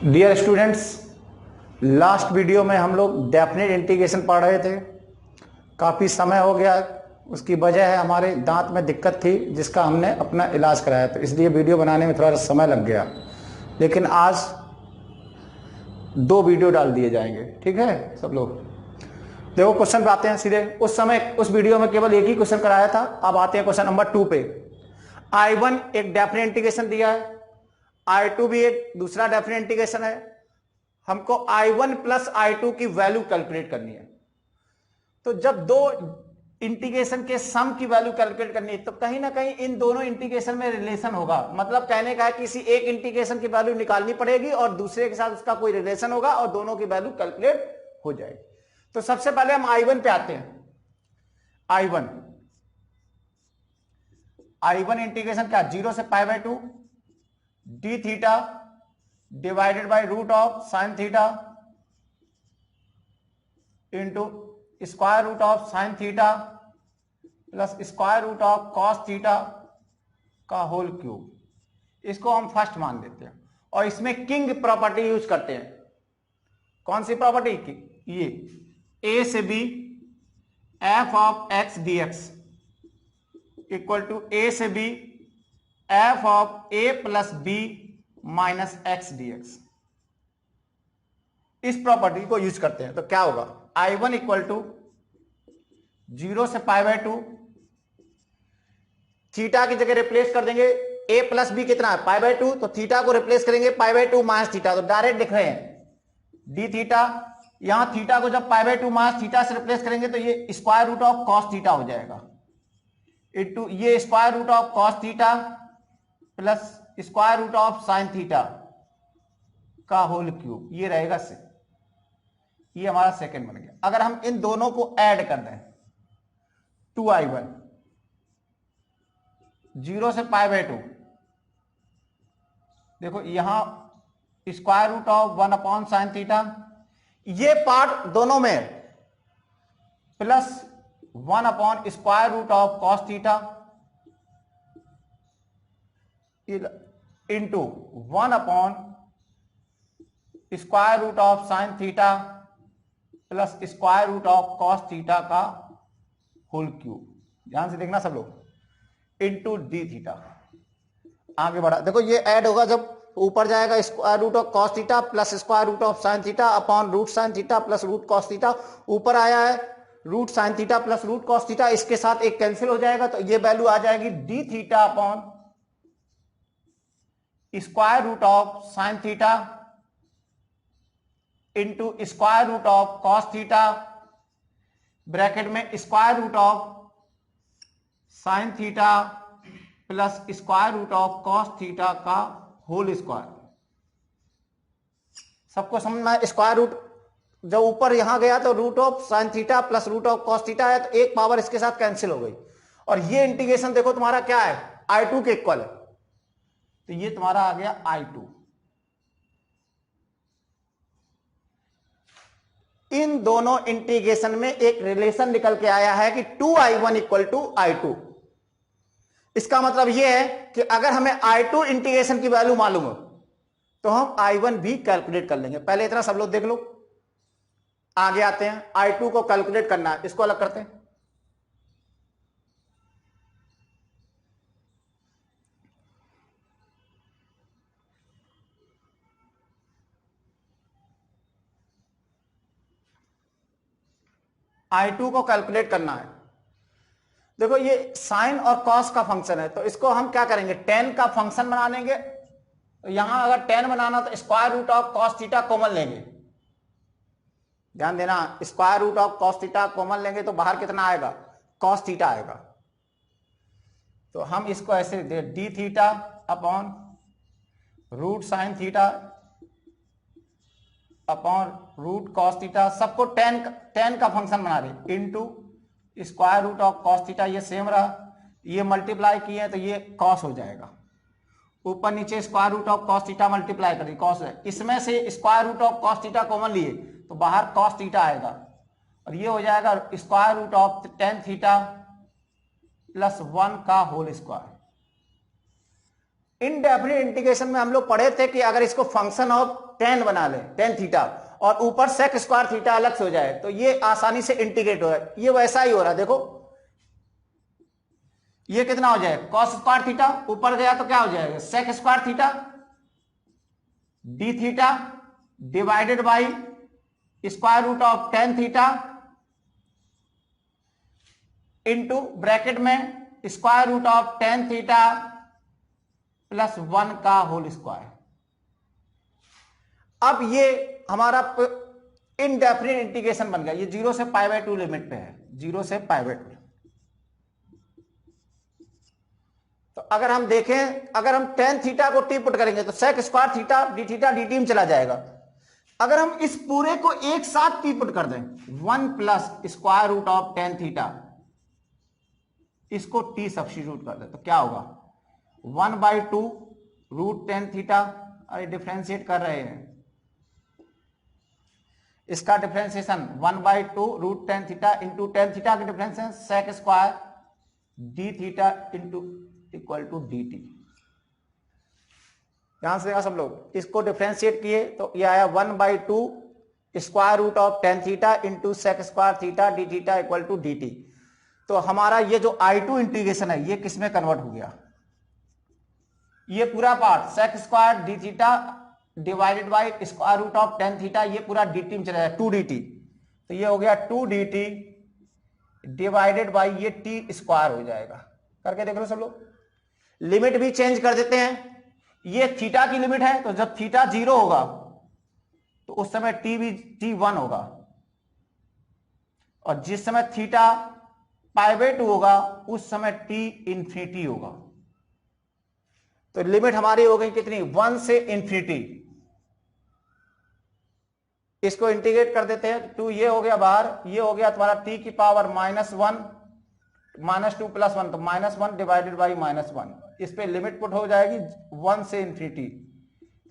Dear students, last video में हम लोग डेफिनेट इंटीग्रेशन पढ़ रहे थे। काफ़ी समय हो गया, उसकी वजह है हमारे दांत में दिक्कत थी जिसका हमने अपना इलाज कराया, तो इसलिए वीडियो बनाने में थोड़ा सा समय लग गया। लेकिन आज 2 वीडियो डाल दिए जाएंगे, ठीक है सब लोग। देखो क्वेश्चन पे आते हैं सीधे। उस समय उस वीडियो में केवल एक ही क्वेश्चन कराया था, अब आते हैं क्वेश्चन नंबर 2 पे। I1 एक डेफिनेट इंटीग्रेशन दिया है, I2 भी एक दूसरा डेफिनेट इंटीग्रेशन है। हमको I1 प्लस I2 की वैल्यू कैलकुलेट करनी है। तो जब दो इंटीग्रेशन के सम की वैल्यू कैलकुलेट करनी है तो कहीं ना कहीं इन दोनों इंटीग्रेशन में रिलेशन होगा। मतलब कहने का है किसी एक इंटीग्रेशन की वैल्यू निकालनी पड़ेगी और दूसरे के साथ उसका कोई रिलेशन होगा और दोनों की वैल्यू कैलकुलेट हो जाएगी। तो सबसे पहले हम I1 पे आते हैं। I1 इंटीग्रेशन क्या, 0 से π/2 D theta divided by root of sine theta into square root of sine theta plus square root of cos theta का होल क्यूब। इसको हम फर्स्ट मान लेते हैं और इसमें किंग प्रॉपर्टी यूज करते हैं। कौन सी प्रॉपर्टी की? ये ए से B F of X D X equal to A से B F of A plus B minus X D X. इस प्रॉपर्टी को यूज करते हैं तो क्या होगा, I1 इक्वल टू 0 से π/2, थीटा की जगह रिप्लेस कर देंगे। a प्लस बी कितना है, π/2, तो थीटा को रिप्लेस करेंगे π/2 माइनस थीटा, तो डायरेक्ट लिख रहे हैं डी थीटा। यहां थीटा को जब π/2 माइनस थीटा से रिप्लेस करेंगे तो ये square root of cos theta हो जाएगा इनटू ये square root of cos theta plus square root of sine theta का होल क्यूब। ये रहेगा से, ये हमारा सेकंड बन गया। अगर हम इन दोनों को ऐड कर दें 2I1 0 से π/2, देखो यहां square root of 1 upon sine theta, ये पार्ट दोनों में plus 1 upon square root of cos theta into 1 upon square root of sine theta plus square root of cos theta का होल क्यूब। ध्यान से देखना सब लोग, इंटू डी थीटा। आगे बढ़ा, देखो ये ऐड होगा जब ऊपर जाएगा square root of cos theta plus square root of sine theta upon root sine theta plus root cos theta. ऊपर आया है root sine theta plus root cos theta, इसके साथ एक कैंसिल हो जाएगा तो ये वैल्यू आ जाएगी D theta upon square root of sine theta into square root of cos theta bracket में square root of sine theta plus square root of cos theta का होल स्क्वायर। सबको समझना है, स्क्वायर रूट जब ऊपर यहां गया तो root of sine theta plus root of cos theta है तो एक पावर इसके साथ कैंसिल हो गई और ये इंटीग्रेशन देखो तुम्हारा क्या है, I2 के इक्वल है, तो ये तुम्हारा आ गया I2। इन दोनों इंटीग्रेशन में एक रिलेशन निकल के आया है कि 2I1 इक्वल टू I2। इसका मतलब यह है कि अगर हमें I2 इंटीग्रेशन की वैल्यू मालूम हो तो हम I1 भी कैलकुलेट कर लेंगे। पहले इतना सब लोग देख लो, आगे आते हैं। I2 को कैलकुलेट करना है, इसको अलग करते हैं। I2 को कैलकुलेट करना है। देखो ये साइन और कॉस का फंक्शन है तो इसको हम क्या करेंगे, टेन का फंक्शन बना लेंगे। तो यहां अगर टेन बनाना तो square root of cos theta common लेंगे। ध्यान देना, square root of cos theta common लेंगे तो बाहर कितना आएगा, कॉस थीटा आएगा। तो हम इसको ऐसे दे D theta upon root sine theta upon root cos theta, सबको टेन का फंक्शन बना रहे into square root of cos theta. ये सेम रहा, ये मल्टीप्लाई किए तो ये कॉस हो जाएगा। ऊपर नीचे square root of cos theta multiply करिए, कॉस है। इसमें से square root of cos theta common लिए तो बाहर कॉस थीटा आएगा और ये हो जाएगा square root of tan theta plus 1 का होल स्क्वायर। इनडेफिनिट इंटीग्रेशन में हम लोग पढ़े थे कि अगर इसको फंक्शन ऑफ टेन बना ले, टेन थीटा, और ऊपर सेक स्क्वायर थीटा अलग से हो जाए तो ये आसानी से इंटीग्रेट हो जाए। ये वैसा ही हो रहा है, देखो ये कितना हो जाए कॉस स्क्वायर थीटा, ऊपर गया तो क्या हो जाएगा sec square theta D theta divided by square root of tan theta into bracket में square root of tan theta plus 1 का होल स्क्वायर। अब ये हमारा इनडेफिनिट इंटीग्रेशन बन गया। ये 0 से π/2 लिमिट पे है, 0 से π/2। तो अगर हम देखें, अगर हम टेन थीटा को टी पुट करेंगे तो sec square theta D T में चला जाएगा। अगर हम इस पूरे को एक साथ टी पुट कर दें 1 plus square root of tan theta, इसको टी सब्स्टिट्यूट कर दे तो क्या होगा 1/2 रूट टेन थीटा। अरे डिफ्रेंशिएट कर रहे हैं, इसका differentiation 1/2 root tan theta into tan theta का differentiation sec square D theta into equal to D t. यहां से सब लोग इसको डिफ्रेंशिएट किए तो ये आया 1/2 square root of tan theta into sec square theta D theta equal to D T. तो हमारा ये जो I2 इंटीग्रेशन है ये किसमें कन्वर्ट हो गया, ये पूरा part sec square D theta divided by square root of tan theta, ये पूरा dt में चला जाएगा 2dt। तो ये हो गया 2dt डिवाइडेड बाई ये t स्क्वायर हो जाएगा। करके देख लो सब लोग। लिमिट भी चेंज कर देते हैं। ये थीटा की लिमिट है तो जब थीटा 0 होगा तो उस समय t भी t1 होगा, और जिस समय थीटा π/2 होगा उस समय t इंफिनिटी होगा। तो लिमिट हमारी हो गई कितनी 1 से इंफिनिटी। इसको इंटीग्रेट कर देते हैं, 2 ये हो गया बाहर, ये हो गया तुम्हारा t की पावर -1 -2 + 1 तो -1 डिवाइडेड बाई -1। इस पे लिमिट पुट हो जाएगी 1 से इंफिनिटी।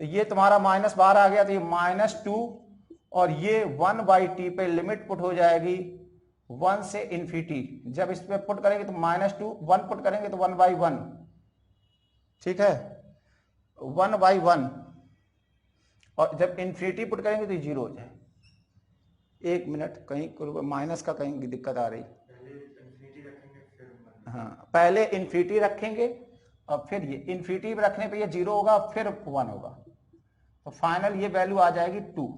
तो ये तुम्हारा माइनस बाहर आ गया तो ये -2, और ये 1/t पे लिमिट पुट हो जाएगी 1 से इंफिनिटी। जब इस पे पुट करेंगे तो -2, 1 पुट करेंगे तो 1/1, ठीक है 1/1, और जब इंफिनिटी पुट करेंगे तो 0 हो जाए। एक मिनट, कहीं माइनस का कहीं दिक्कत आ रही। हाँ पहले इंफिनिटी रखेंगे और फिर ये इंफिनिटी रखने पे ये 0 होगा फिर 1 होगा, तो फाइनल ये वैल्यू आ जाएगी 2।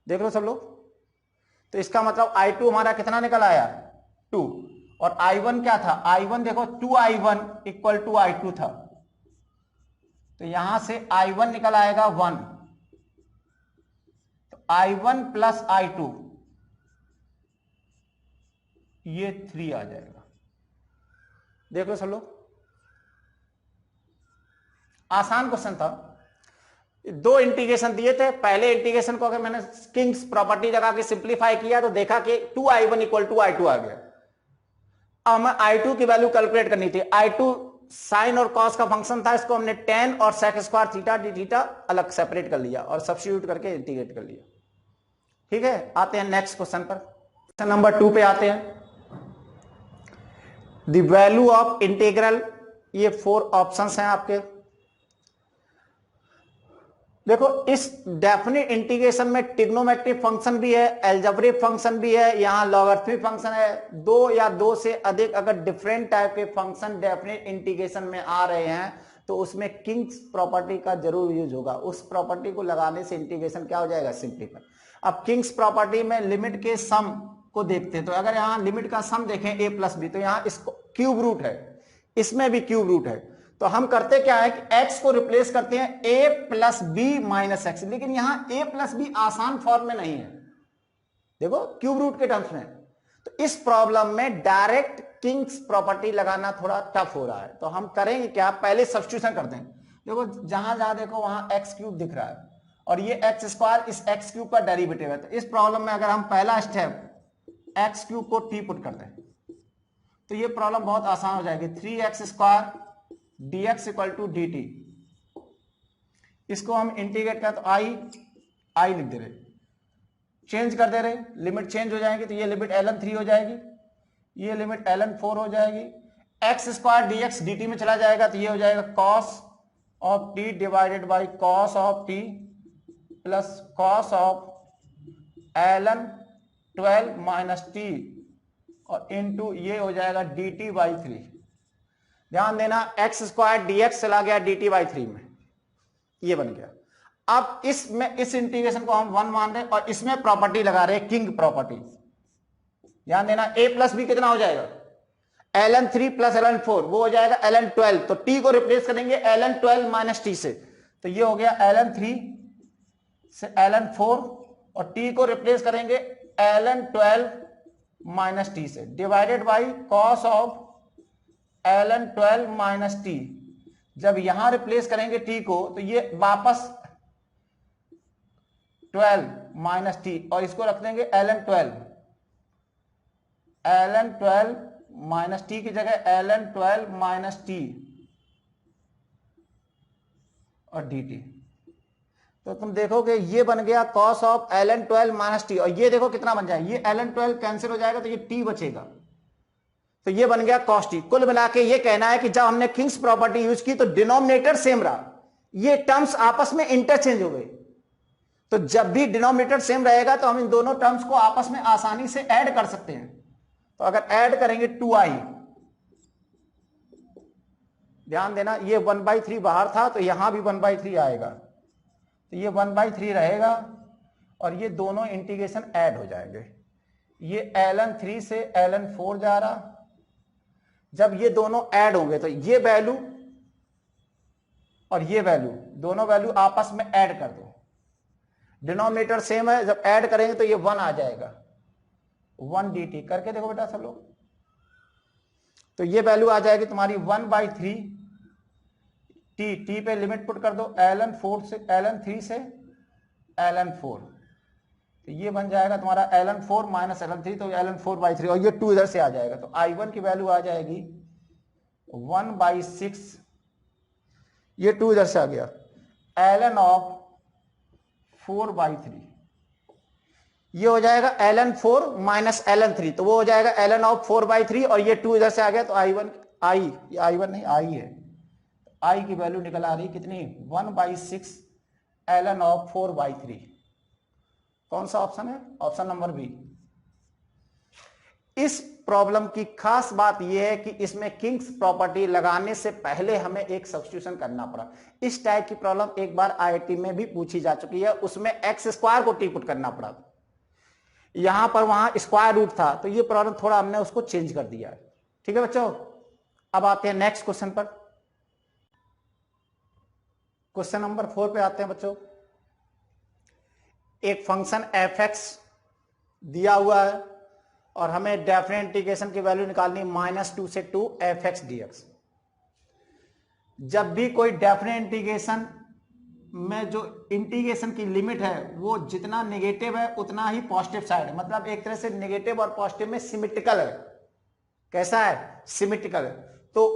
देख लो सब लोग। तो इसका मतलब I2 हमारा कितना निकल आया 2, और I1 क्या था, I1 देखो 2I1 = I2 था, तो यहां से I1 निकल आएगा 1, तो I1 प्लस I2 ये 3 आ जाएगा। देख लो सब लोग, आसान क्वेश्चन था। 2 इंटीग्रेशन दिए थे। पहले इंटीग्रेशन को अगर मैंने किंग्स प्रॉपर्टी लगा के सिंप्लीफाई किया तो देखा कि 2I1 = I2 आ गया। अब हमें I2 की वैल्यू कैलकुलेट करनी थी। I2 साइन और कॉस का फंक्शन था, इसको हमने टेन और sec square theta D theta अलग सेपरेट कर लिया और सब्स्टिट्यूट करके इंटीग्रेट कर लिया। ठीक है, आते हैं नेक्स्ट क्वेश्चन पर। क्वेश्चन नंबर 2 पे आते हैं। द वैल्यू ऑफ इंटीग्रल, ये 4 ऑप्शंस हैं आपके। देखो इस डेफिनिट इंटीग्रेशन में ट्रिग्नोमेट्रिक फंक्शन भी है, अलजेब्रिक फंक्शन भी है, यहां लॉगरिथमिक फंक्शन है। 2 या 2 से अधिक अगर डिफरेंट टाइप के फंक्शन डेफिनिट इंटीग्रेशन में आ रहे हैं तो उसमें किंग्स प्रॉपर्टी का जरूर यूज होगा। उस प्रॉपर्टी को लगाने से इंटीग्रेशन क्या हो जाएगा, सिंपलीफाई। अब किंग्स प्रॉपर्टी में लिमिट के सम को देखते हैं, तो अगर यहां लिमिट का सम देखें a + b, तो यहां इसको क्यूब रूट है, इसमें भी क्यूब रूट है। तो हम करते क्या है कि x को रिप्लेस करते हैं a + b - x, लेकिन यहां a + b आसान फॉर्म में नहीं है, देखो क्यूब रूट के टर्म्स में। तो इस प्रॉब्लम में डायरेक्ट किंग्स प्रॉपर्टी लगाना थोड़ा टफ हो रहा है। तो हम करेंगे क्या, पहले सब्स्टिट्यूशन करते हैं। देखो जहां जहां देखो वहां x³ दिख रहा है और ये x² इस x³ का डेरिवेटिव है। तो इस प्रॉब्लम में अगर हम पहला स्टेप x³ को t पुट कर दें तो ये प्रॉब्लम बहुत आसान हो जाएगी। 3x² dx = dt, इसको हम इंटीग्रेट करें तो i लिख दे रहे, चेंज कर दे रहे, लिमिट चेंज हो जाएगी। तो ये लिमिट ln 3 हो जाएगी, ये लिमिट ln 4 हो जाएगी। X square D x D T में चला जाएगा तो ये हो जाएगा cos of T divided by cos of T plus cos of ln 12 minus T और इनटू ये हो जाएगा डी टी बाई 3। ध्यान देना एक्स स्क्वायर डी एक्स चला गया डी टी बाई 3 में, ये बन गया। अब इसमें इस इंटीग्रेशन को हम 1 मान रहे हैं और इसमें प्रॉपर्टी लगा रहे हैं किंग प्रॉपर्टी। ध्यान देना a प्लस बी कितना हो जाएगा ln 3 प्लस ln 4, वो हो जाएगा ln 12। तो t को रिप्लेस करेंगे ln 12 माइनस टी से, तो ये हो गया ln 3 से ln 4 और t को रिप्लेस करेंगे ln 12 माइनस टी से divided by cos of ln 12 minus T. जब यहां रिप्लेस करेंगे t को तो ये वापस 12 माइनस टी और इसको रख देंगे ln 12 माइनस टी की जगह ln 12 माइनस टी और डी टी। तो तुम देखोगे ये बन गया cos of ln 12 minus T और ये देखो कितना बन जाएगा, ये ln 12 कैंसिल हो जाएगा तो ये t बचेगा, तो ये बन गया कॉस टी। कुल मिला के ये कहना है कि जब हमने किंग्स प्रॉपर्टी यूज की तो डिनोमिनेटर सेम रहा, ये टर्म्स आपस में इंटरचेंज हो गई। तो जब भी डिनोमिनेटर सेम रहेगा तो हम इन दोनों टर्म्स को आपस में आसानी से ऐड कर सकते हैं। तो अगर ऐड करेंगे 2i, ध्यान देना ये 1/3 बाहर था तो यहां भी 1/3 आएगा, तो ये 1/3 रहेगा और ये दोनों इंटीग्रेशन ऐड हो जाएंगे। ये ln 3 से ln 4 जा रहा, जब ये दोनों ऐड होंगे तो ये वैल्यू और ये वैल्यू, दोनों वैल्यू आपस में ऐड कर दो, डिनोमिनेटर सेम है, जब ऐड करेंगे तो ये 1 आ जाएगा, 1 dt। करके देखो बेटा सब लोग, तो ये वैल्यू आ जाएगी तुम्हारी 1/3 टी पे लिमिट पुट कर दो ln 3 से ln 4, तो ये बन जाएगा तुम्हारा ln 4 माइनस ln 3, तो ln 4/3 और ये 2 इधर से आ जाएगा, तो i1 की वैल्यू आ जाएगी 1/6, ये 2 इधर से आ गया ln ऑफ 4/3, ये हो जाएगा ln 4 माइनस ln 3, तो वो हो जाएगा ln ऑफ 4/3 और ये 2 इधर से आ गया तो i1 नहीं i है, i की वैल्यू निकल आ रही कितनी 1/6 ln ऑफ 4/3। कौन सा ऑप्शन है? Option number B. इस प्रॉब्लम की खास बात यह है कि इसमें किंग्स प्रॉपर्टी लगाने से पहले हमें एक सब्स्टिट्यूशन करना पड़ा। इस टाइप की प्रॉब्लम एक बार आईआईटी में भी पूछी जा चुकी है, उसमें एक्स स्क्वायर को टी पुट करना पड़ा, यहां पर वहां स्क्वायर रूट था, तो ये प्रॉब्लम थोड़ा हमने उसको चेंज कर दिया है। ठीक है बच्चों, अब आते हैं नेक्स्ट क्वेश्चन पर। क्वेश्चन नंबर 4 पे आते हैं बच्चों। एक फंक्शन एफ एक्स दिया हुआ है और हमें डेफिनेट इंटीग्रेशन की वैल्यू निकालनी -2 से 2 एफ एक्स डी एक्स। जब भी कोई डेफिनेट इंटीग्रेशन में जो इंटीग्रेशन की लिमिट है वो जितना नेगेटिव है उतना ही पॉजिटिव साइड है, मतलब एक तरह से नेगेटिव और पॉजिटिव में सिमेट्रिकल है। कैसा है? सिमेट्रिकल है। तो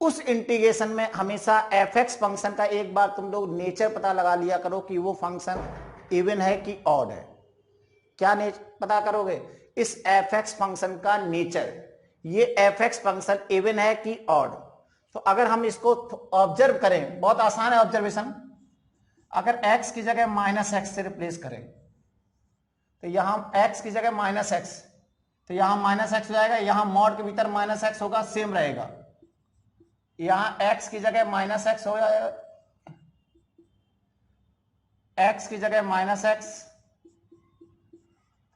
उस इंटीग्रेशन में हमेशा एफ एक्स फंक्शन का एक बार तुम लोग नेचर पता लगा लिया करो कि वो फंक्शन इवन है कि ऑड है। क्या पता करोगे? इस एफ एक्स फंक्शन का नेचर, ये एफ एक्स फंक्शन इवन है कि ऑड। तो अगर हम इसको ऑब्जर्व करें, बहुत आसान है ऑब्जर्वेशन, अगर x की जगह -x से रिप्लेस करें तो यहां x की जगह -x, तो यहां -x हो जाएगा, यहां मॉड के भीतर -x होगा, सेम रहेगा। यहां x की जगह -x हो जाएगा, x की जगह -x,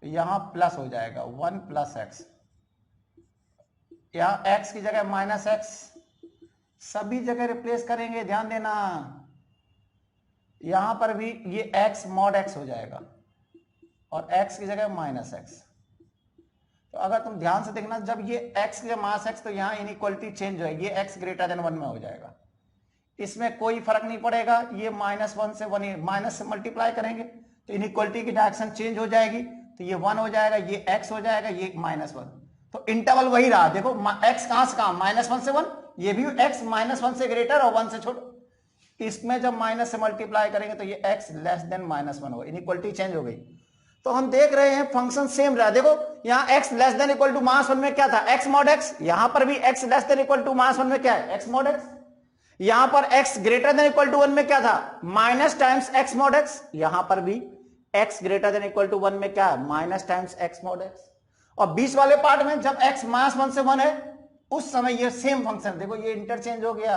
यहां प्लस हो जाएगा 1 + x, यहां x की जगह -x, सभी जगह रिप्लेस करेंगे, ध्यान देना। यहां पर भी ये x mod x हो जाएगा और x की जगह -x। तो अगर तुम ध्यान से देखना, जब ये x की जगह -x तो यहां इनइक्वालिटी चेंज होगी, ये x > 1 में हो जाएगा, इसमें कोई फर्क नहीं पड़ेगा। ये -1 से 1 माइनस से मल्टीप्लाई करेंगे तो इनइक्वालिटी की डायरेक्शन चेंज हो जाएगी, तो ये 1 हो जाएगा, ये x हो जाएगा, ये -1। तो इंटरवल वही रहा, देखो x कहां से कहां, -1 से 1, ये भी x -1 से ग्रेटर और 1 से छोटा। इसमें जब माइनस से मल्टीप्लाई करेंगे तो ये x <-1 होगा, इनइक्वालिटी चेंज हो गई। तो हम देख रहे हैं फंक्शन सेम रहा। देखो यहां x less than equal to minus 1 में क्या था, x मॉड x। यहां पर भी x less than equal to minus 1 में क्या है, x मॉड x। यहां पर x greater than equal to 1 में क्या था, minus times x mod x। यहां पर भी x greater than equal to 1 में क्या है, minus times x mod x। और 20 वाले पार्ट में जब x मास 1 से 1 है उस समय ये सेम फंक्शन, देखो ये इंटरचेंज हो गया।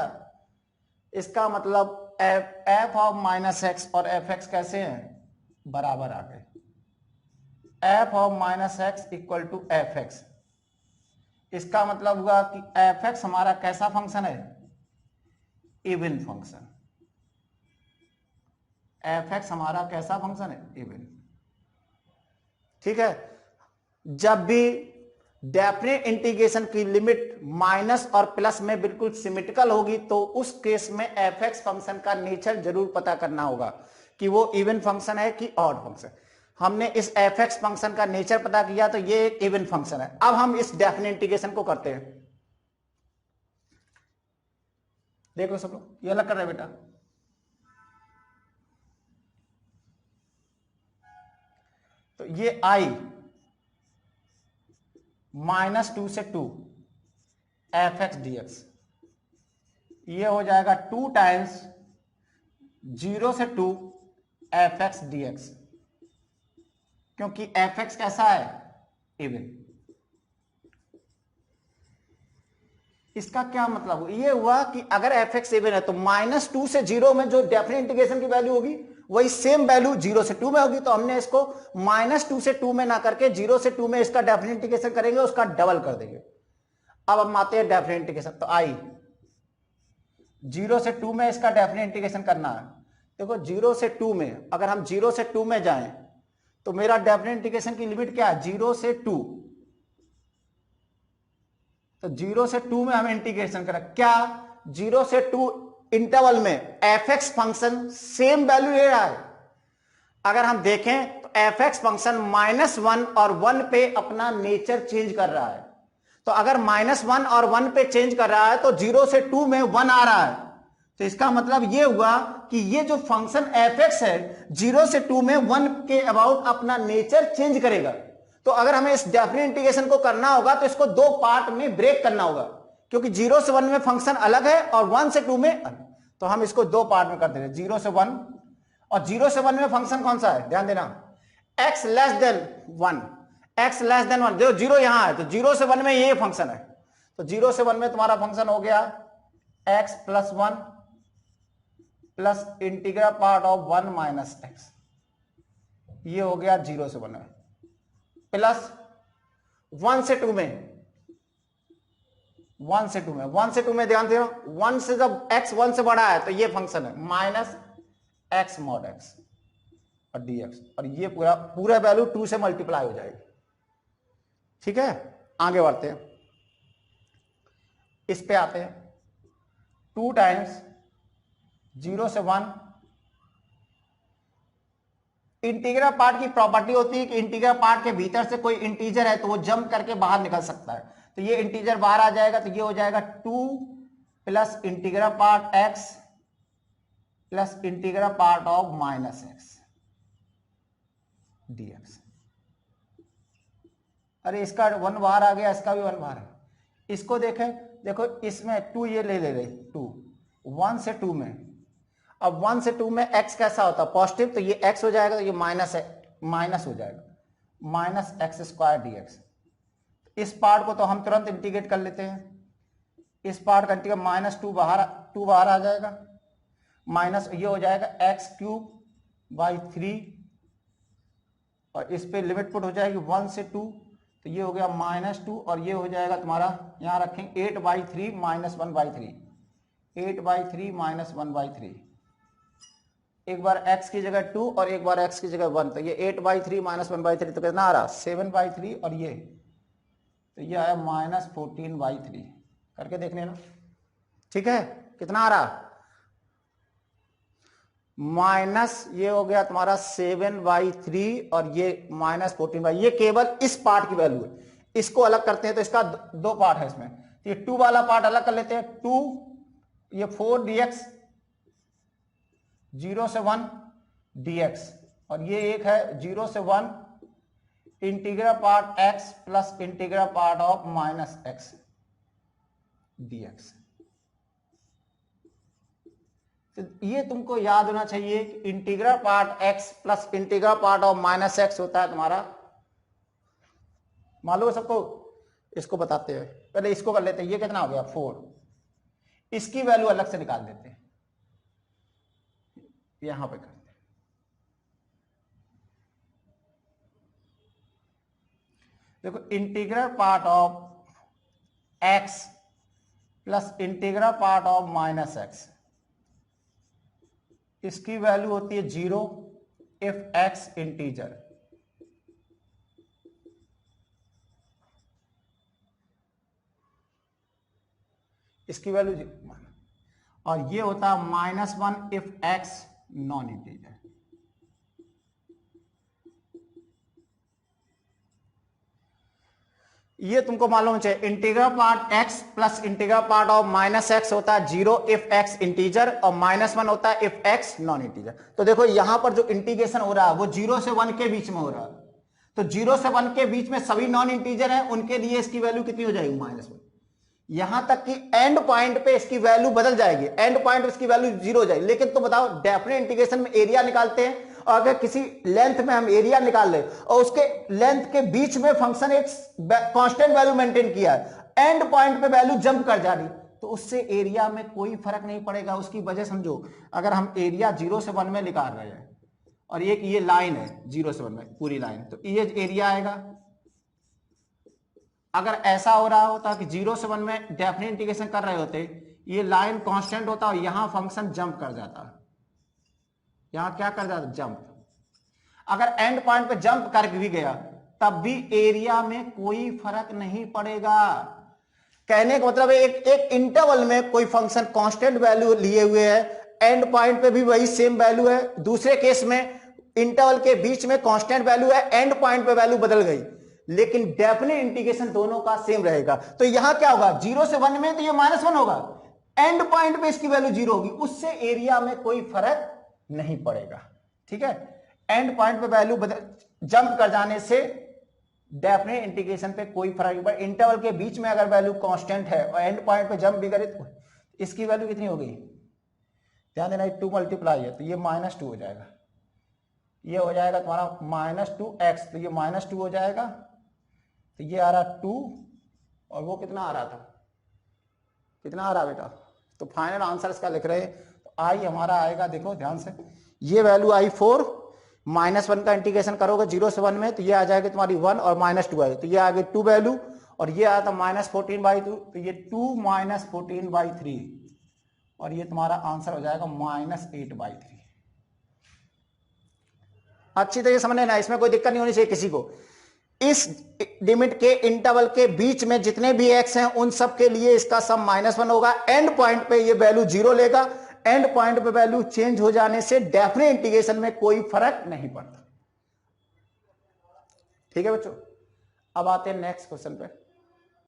इसका मतलब f ऑफ माइनस एक्स और एफ एक्स कैसे हैं, बराबर आ गए। f of minus X equal to F X. इसका मतलब हुआ कि एफ एक्स हमारा कैसा फंक्शन है, इवन फंक्शन। एफ एक्स हमारा कैसा फंक्शन है, इवन। ठीक है। जब भी डेफिनेट इंटीग्रेशन की लिमिट माइनस और प्लस में बिल्कुल सिमेट्रिकल होगी तो उस केस में एफ एक्स फंक्शन का नेचर जरूर पता करना होगा कि वो इवन फंक्शन है कि ऑड फंक्शन। हमने इस एफ एक्स फंक्शन का नेचर पता किया तो ये एक इवन फंक्शन है। अब हम इस डेफिनेट इंटीग्रेशन को करते हैं। देखो सब लोग, ये अलग कर रहे बेटा। तो ये आई -2 से 2 एफ एक्स डी एक्स, ये हो जाएगा 2 टाइम्स 0 से 2 एफ एक्स डी एक्स, क्योंकि एफ एक्स कैसा है, इवन। इसका क्या मतलब ये हुआ कि अगर एफ एक्स इवन है तो -2 से 0 में जो डेफिनेट इंटीग्रेशन की वैल्यू होगी वही सेम वैल्यू 0 से 2 में होगी। तो हमने इसको -2 से 2 में ना करके 0 से 2 में इसका डेफिनेट इंटीग्रेशन करेंगे, उसका डबल कर देंगे। अब हम आते हैं डेफिनेट इंटीग्रेशन। तो आई 0 से 2 में इसका डेफिनेट इंटीग्रेशन करना है। देखो 0 से 2 में अगर हम 0 से 2 में जाएं तो मेरा डेफिनेट इंटीग्रेशन की लिमिट क्या है, 0 से 2। तो 0 से 2 में हमें इंटीग्रेशन करें, क्या 0 से 2 इंटरवल में F x function same value ले रहा है। अगर हम देखें तो एफ एक्स फंक्शन -1 और 1 पे अपना नेचर चेंज कर रहा है। तो अगर -1 और 1 पे चेंज कर रहा है तो 0 से 2 में 1 आ रहा है। तो इसका मतलब ये हुआ कि ये जो फंक्शन एफ एक्स है 0 से 2 में 1 के अबाउट अपना नेचर चेंज करेगा। तो अगर हमें इस डेफिनेट इंटीग्रेशन को करना होगा तो इसको दो पार्ट में ब्रेक करना होगा, क्योंकि 0 से 1 में फंक्शन अलग है और 1 से 2 में अलग। तो हम इसको दो पार्ट में कर देंगे, 0 से 1। और 0 से 1 में फंक्शन कौन सा है, ध्यान देना, x less then 1, x less then 1। जो 0 यहां है तो 0 से 1 में ये फंक्शन है। तो 0 से 1 में तुम्हारा फंक्शन हो गया x plus 1 plus integral part of 1 minus x. ये हो गया 0 से 1 में, प्लस 1 से 2 में, 1 से 2 में, 1 से 2 में ध्यान दो, 1 से जब x 1 से बड़ा है तो ये फंक्शन है माइनस एक्स मॉड एक्स और dx, और ये पूरा वैल्यू 2 से मल्टीप्लाई हो जाएगी। ठीक है, आगे बढ़ते हैं, इस पे आते हैं। 2 टाइम्स 0 से 1, इंटीग्रल पार्ट की प्रॉपर्टी होती है कि इंटीग्रल पार्ट के भीतर से कोई इंटीजर है तो वो जंप करके बाहर निकल सकता है। तो ये इंटीजर बाहर आ जाएगा तो ये हो जाएगा 2 plus integral part x plus integral part of minus x dx। अरे इसका 1 बाहर आ गया, इसका भी 1 बाहर है। इसको देखें, देखो इसमें 2 ये ले रही 2, 1 से 2 में। अब 1 से 2 में x कैसा होता है, पॉजिटिव, तो ये x हो जाएगा, तो ये माइनस हो जाएगा, माइनस एक्स स्क्वायर dx। इस पार्ट को तो हम तुरंत इंटीग्रेट कर लेते हैं। इस पार्ट का इंटीग्रेट -2 बाहर आ जाएगा, माइनस ये हो जाएगा x³/3, और इस पे लिमिट पुट हो जाएगी 1 से 2, तो ये हो गया -2, और ये हो जाएगा तुम्हारा, यहां रखेंगे 8/3 -1/3, 8/3 -1/3। एक बार x की जगह 2 और एक बार x की जगह 1, तो ये 8/3 -1/3 तो कितना आ रहा, 7/3, और ये तो ये आया -14/3। करके देख लेना, ठीक है, कितना आ रहा, माइनस ये हो गया तुम्हारा 7/3 और ये -14/, ये केवल इस पार्ट की वैल्यू है। इसको अलग करते हैं तो इसका दो पार्ट है इसमें, तो ये 2 वाला पार्ट अलग कर लेते हैं। 2 ये 4 dx, 0 से 1 dx, और ये एक है 0 से 1 integral part x plus integral part of minus x dx। तो ये तुमको याद होना चाहिए कि integral part x plus integral part of minus x होता है तुम्हारा, मालूम है सबको। इसको बताते हैं, पहले इसको कर लेते हैं। ये कितना हो गया 4, इसकी वैल्यू अलग से निकाल देते हैं, यहां पे करते हैं। देखो integral part of x plus integral part of minus x, इसकी वैल्यू होती है 0 इफ x इंटीजर। इसकी वैल्यू, और ये होता है -1 इफ x नॉन इंटीजर। ये तुमको मालूम चाहिए। Integral part x plus integral part of minus x होता है 0 इफ x इंटीजर, और -1 होता है इफ x नॉन इंटीजर। तो देखो यहां पर जो इंटीग्रेशन हो रहा है वो 0 से 1 के बीच में हो रहा है। तो 0 से 1 के बीच में सभी नॉन इंटीजर हैं, उनके लिए इसकी वैल्यू कितनी हो जाएगी -1। यहां तक कि एंड पॉइंट पे इसकी वैल्यू बदल जाएगी, एंड पॉइंट पे इसकी वैल्यू 0 हो जाएगी। लेकिन तो बताओ डेफिनेट इंटीग्रेशन में एरिया निकालते हैं, और अगर किसी लेंथ में हम एरिया निकाल ले और उसके लेंथ के बीच में फंक्शन एक कांस्टेंट वैल्यू मेंटेन किया है, एंड पॉइंट पे वैल्यू जंप कर जा रही, तो उससे एरिया में कोई फर्क नहीं पड़ेगा। उसकी वजह समझो, अगर हम एरिया 0 से 1 में निकाल रहे हैं और एक ये लाइन है 0 से 1 में पूरी लाइन, तो ये एरिया आएगा। अगर ऐसा हो रहा होता कि 0 से 1 में डेफिनेट इंटीग्रेशन कर रहे होते, ये लाइन कांस्टेंट होता और यहां फंक्शन जंप कर जाता, यहां क्या कर जाता जंप। अगर एंड पॉइंट पे जंप कर भी गया तब भी एरिया में कोई फर्क नहीं पड़ेगा। कहने का मतलब एक इंटरवल में कोई फंक्शन कांस्टेंट वैल्यू लिए हुए है, एंड पॉइंट पे भी वही सेम वैल्यू है। दूसरे केस में इंटरवल के बीच में कांस्टेंट वैल्यू है, एंड पॉइंट पे वैल्यू बदल गई, लेकिन डेफिनेट इंटीग्रेशन दोनों का सेम रहेगा। तो यहां क्या होगा, 0 से 1 में तो ये -1 होगा, एंड पॉइंट पे इसकी वैल्यू 0 होगी, उससे एरिया में कोई फर्क नहीं पड़ेगा। ठीक है, एंड पॉइंट पे वैल्यू जंप कर जाने से डेफिनेट इंटीग्रेशन पे कोई फर्क नहीं पड़ेगा। इंटरवल के बीच में अगर वैल्यू कांस्टेंट है और एंड पॉइंट पे जंप भी करे तो इसकी वैल्यू कितनी हो गई, ध्यान देना, 2 मल्टीप्लाई है तो ये -2 हो जाएगा, ये हो जाएगा तुम्हारा -2x, तो ये -2 हो जाएगा, तो ये आ रहा 2, और वो कितना आ रहा था, कितना आ रहा बेटा, तो फाइनल आंसर इसका लिख रहे हैं। तो आई हमारा आएगा, देखो ध्यान से, ये वैल्यू आई 4, -1 का इंटीग्रेशन करोगे 0 से 1 में, तो ये आ जाएगी तुम्हारी 1 और -2 आएगी, तो ये आ गई 2 वैल्यू, और ये आया था -14/2, तो ये 2 -14/3, और ये तुम्हारा आंसर हो जाएगा -8/3। अच्छी तरीके समझने ना, इसमें कोई दिक्कत नहीं होनी चाहिए किसी को। इस लिमिट के इंटरवल के बीच में जितने भी x हैं उन सब के लिए इसका सम -1 होगा, एंड पॉइंट पे ये वैल्यू 0 लेगा, एंड पॉइंट पे वैल्यू चेंज हो जाने से डेफिनेट इंटीग्रेशन में कोई फर्क नहीं पड़ता। ठीक है बच्चों, अब आते हैं नेक्स्ट क्वेश्चन पे।